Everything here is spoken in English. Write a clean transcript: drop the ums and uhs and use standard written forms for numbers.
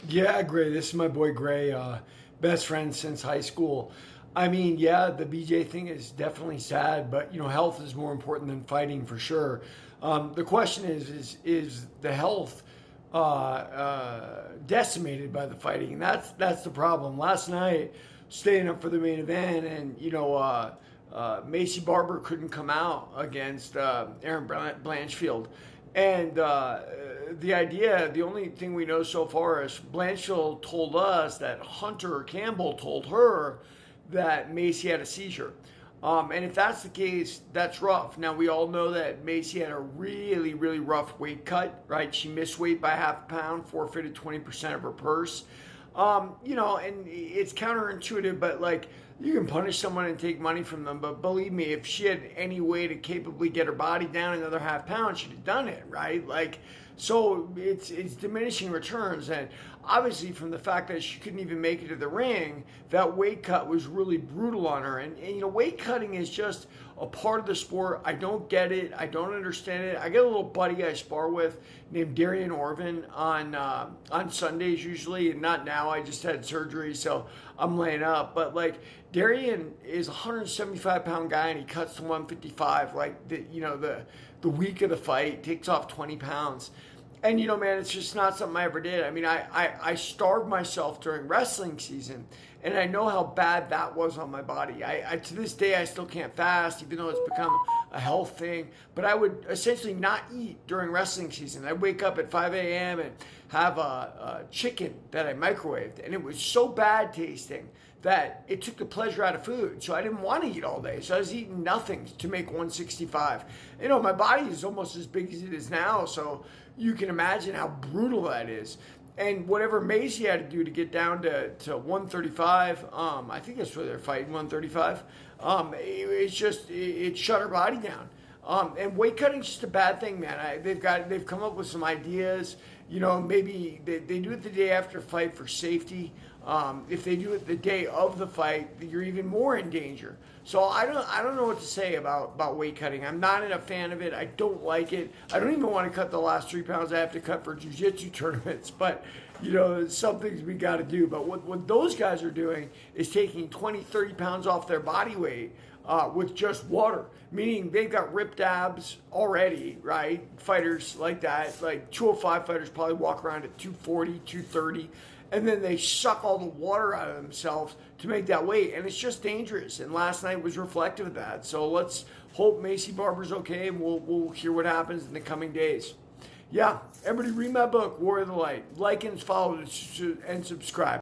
Yeah, Gray. This is my boy Gray, best friend since high school. I mean, yeah, the BJ thing is definitely sad, but health is more important than fighting for sure. The question is the health decimated by the fighting, and that's the problem. Last night, staying up for the main event, and Macy Barber couldn't come out against Aaron Blanchfield. And the only thing we know so far is Blanchfield told us that Hunter Campbell told her that Macy had a seizure. And if that's the case, that's rough. Now, we all know that Macy had a really, really rough weight cut, right? She missed weight by half a pound, forfeited 20% of her purse. And it's counterintuitive, but like you can punish someone and take money from them. But believe me, if she had any way to capably get her body down another half pound, she'd have done it, right? Like, so it's diminishing returns, and obviously from the fact that she couldn't even make it to the ring, that weight cut was really brutal on her. And weight cutting is just a part of the sport. I don't get it. I don't understand it. I got a little buddy I spar with named Darian Orvin on Sundays usually, and not now. I just had surgery, so I'm laying up. But like Darian is a 175-pound guy, and he cuts to 155. Like the week of the fight, takes off 20 pounds. And man, it's just not something I ever did. I mean, I starved myself during wrestling season, and I know how bad that was on my body. I to this day I still can't fast, even though it's become a health thing. But I would essentially not eat during wrestling season. I'd wake up at 5 a.m. and have a chicken that I microwaved, and it was so bad tasting that it took the pleasure out of food. So I didn't want to eat all day. So I was eating nothing to make 165. My body is almost as big as it is now. So you can imagine how brutal that is. And whatever Macy had to do to get down to 135, I think that's where they're fighting, 135. It shut her body down. And weight cutting is just a bad thing, man. They've come up with some ideas. Maybe they do it the day after a fight for safety. If they do it the day of the fight, you're even more in danger. So I don't know what to say about weight cutting. I'm not a fan of it. I don't like it. I don't even want to cut the last 3 pounds I have to cut for jiu-jitsu tournaments. But some things we got to do. But what those guys are doing is taking 20, 30 pounds off their body weight with just water, meaning they've got ripped abs already, right? Fighters like that, like 205 fighters probably walk around at 240, 230, and then they suck all the water out of themselves to make that weight, and it's just dangerous. And last night was reflective of that. So let's hope Macy Barber's okay, and we'll hear what happens in the coming days. Yeah, everybody read my book, Warrior of the Light. Like and follow and subscribe.